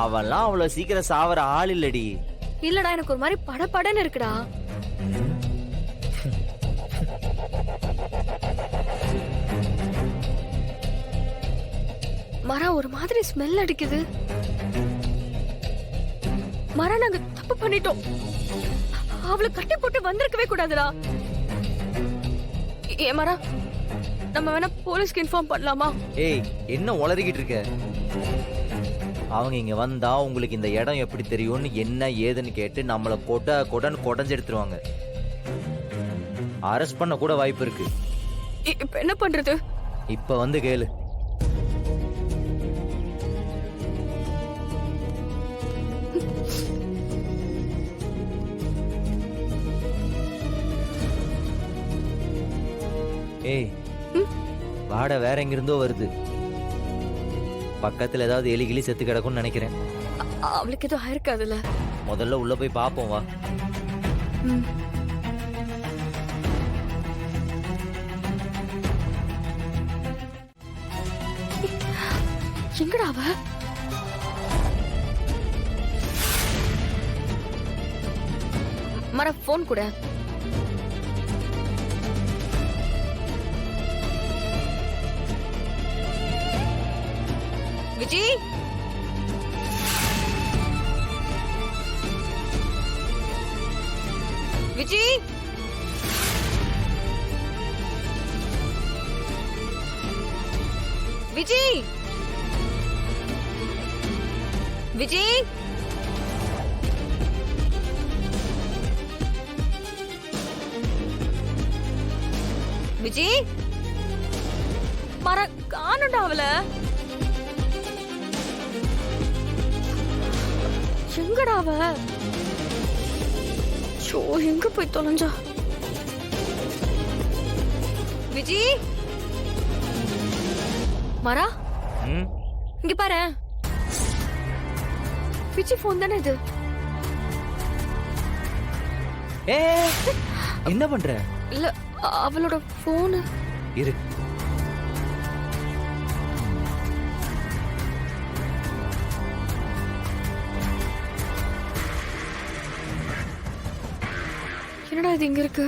அவன்லாம் அவ்வளவு சீக்கிரம் சாவற ஆள் இல்லடி. இல்லடா, எனக்கு ஒரு மாதிரி படபடன்னு இருக்குடா. மரா ஒரு மாதிரி ஸ்மெல் அடிக்குது. மரா, நாங்க தப்பு பண்ணிட்டோம். அவளை கட்டி போட்டு வந்திருக்கவே கூடாதுடா. ஏ மரா, நம்ம வேணா போலீஸ்க்கு இன்ஃபார்ம் பண்ணலாமா? ஏய், என்ன உளறிக்கிட்டு இருக்க? அவங்க இங்க வந்தா உங்களுக்கு இந்த இடம் எப்படி தெரியும்னு என்ன ஏதுன்னு கேட்டு நம்மளை கொடன்னு கொடைஞ்சு எடுத்துருவாங்க. அரெஸ்ட் பண்ண கூட வாய்ப்பு இருக்கு. இப்ப என்ன பண்றது? இப்ப வந்து கேளு. ஏய், வாடை வேற எங்கிருந்தோ வருது. பக்கத்துல ஏதாவது எலி செத்து கிடக்கும்னு நினைக்கிறேன். அவளுக்கு எதுவும் ஆயிருக்காதுல்ல? முதல்ல உள்ள போய் பாப்போம் வா. எங்கடா அவ? மர போன் கூட. விஜய், விஜய், விஜய், விஜய், விஜய், மர காணடா அவள. எங்கடா அவ? சோ, எங்க போய் தொலைஞ்சா? விஜய், மரா, இங்க பாரு. விஜய் போன் தானே இது? ஏ, என்ன பண்ற? இல்ல, அவளோட போன். இரு. என்னடா இது இங்க இருக்கு?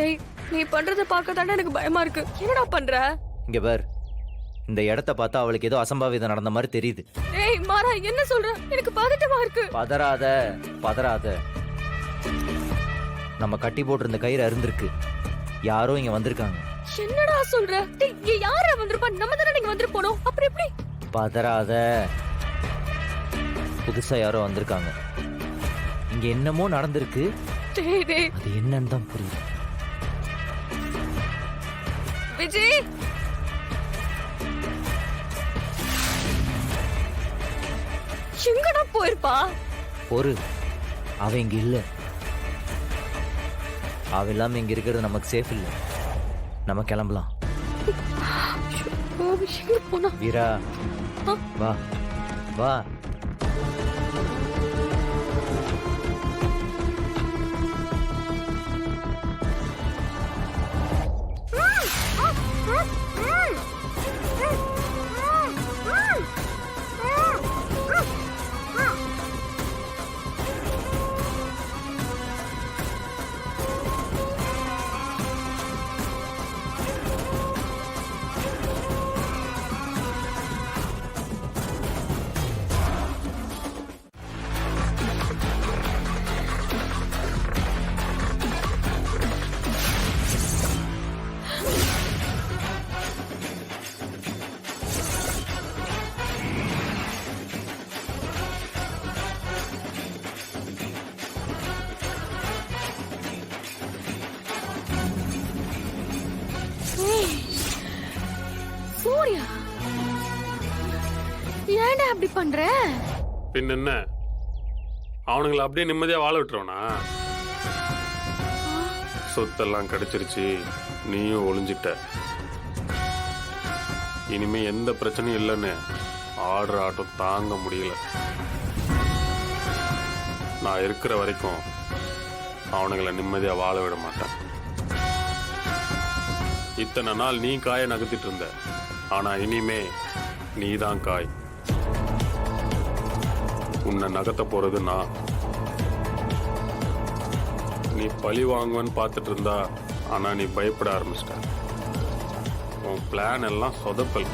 ஏய், நீ பண்றத பார்க்க தானே எனக்கு பயமா இருக்கு. என்னடா பண்ற? இங்க பார், இந்த இடத்த பார்த்தா அவளுக்கு ஏதோ அசம்பாவிதம் நடந்த மாதிரி தெரியுது. ஏய் மாறா, என்ன சொல்ற? எனக்கு பதட்டமா இருக்கு. பதறாத, பதறாத. நம்ம கட்டி போட்டிருந்த கயிறு அறுந்திருக்கு. யாரோ இங்க வந்திருக்காங்க. என்னடா சொல்ற? டேய், யாரா வந்திருப்பா? நம்ம தானே இங்க வந்து போனோம். அப்புறம் எப்படி? பதறாத. புதுசா யாரோ வந்திருக்காங்க. இங்க என்னமோ நடந்திருக்கு. அது என்னன்னு தான் புரியல. விஜய், எங்கடா போயிருப்பா? ஒரு அவ இங்க இல்ல. அவ இல்லாம இங்க இருக்கிறது நமக்கு சேஃப் இல்ல. நம்ம கிளம்பலாம். வீரா, வா வா. சூர்யா, ஏன்டா அப்படி பண்ற? பின் என்ன, அவனுங்களை அப்படியே நிம்மதியா வாழ விட்டுருவனா? சொத்தெல்லாம் கிடைச்சிருச்சு, நீயும் ஒளிஞ்சிட்ட. இனிமே எந்த பிரச்சனையும் இல்லைன்னு ஆடுற ஆட்டம் தாங்க முடியல. நான் இருக்கிற வரைக்கும் அவனுங்களை நிம்மதியா வாழ விட மாட்டேன். இத்தனை நாள் நீ காயை நகர்த்திட்டு இருந்த, ஆனா இனிமே நீ தான் காய். உன்னை நகர்த்த போறது நான். நீ பழி வாங்குவேன்னு பார்த்துட்டு இருந்தா, ஆனா நீ பயப்பட ஆரம்பிச்சிட்ட. உன் பிளான் எல்லாம் சொதப்பல்.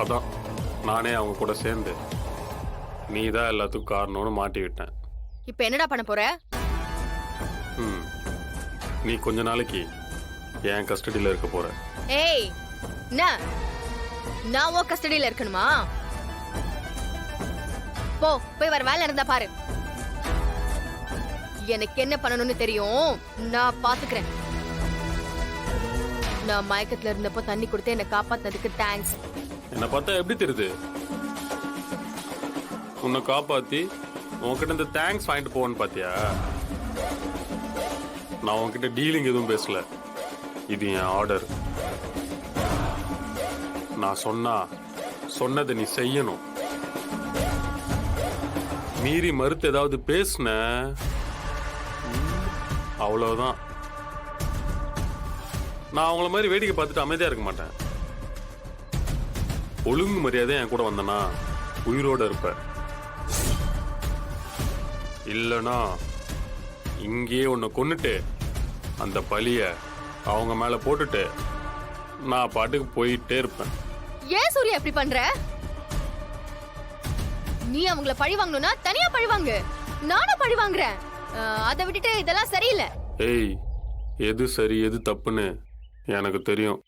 அதான் நானே அவங்க கூட சேர்ந்து நீ தான் எல்லாத்துக்கும் காரணம்னு மாட்டிக்கிட்டேன். இப்ப என்னடா பண்ண போற? நீ கொஞ்ச நாளைக்கு என் கஸ்டடியில் இருக்க போற. ஏய், என்ன நான் உன் கஸ்டடியில இருக்கணுமா? போய் வர வேலை இருந்தா பாரு. எனக்கு என்ன பண்ணணும்னு தெரியும், நான் பாத்துக்கிறேன். நான் மயக்கத்துல இருந்தப்போ தண்ணி கொடுத்து என்னை காப்பாத்ததுக்கு தேங்க்ஸ். என்ன பார்த்தா எப்படி தெரியுது? உன்னை காப்பாத்தி உன்கிட்ட இந்த தேங்க்ஸ் வாங்கிட்டு போவேன்னு பாத்தியா? நான் உன்கிட்ட டீலிங் எதுவும் பேசல. இது என் ஆர்டர். நான் சொன்னதை நீ செய்யணும். மீறி மறுத்து ஏதாவது பேசுன, அவ்வளவுதான். நான் அவங்கள மாதிரி வேடிக்கை பார்த்துட்டு அமைதியா இருக்க மாட்டேன். ஒழுங்கு மரியாதை என் கூட வந்தனா உயிரோட இருப்ப. இல்லனா இங்கேயே உன்னை கொன்னுட்டு அந்த பழிய அவங்க மேல போட்டுட்டு நான் பாட்டுக்கு போயிட்டே இருப்பேன். ஏன் சூர்யா இப்படி பண்ற? நீ அவங்கள பழி வாங்கணும்னா தனியா பழி வாங்கு. நானும் பழி வாங்குறேன். அதை விட்டுட்டு இதெல்லாம் சரியில்லை. ஏய், எது சரி எது தப்புன்னு எனக்கு தெரியும்.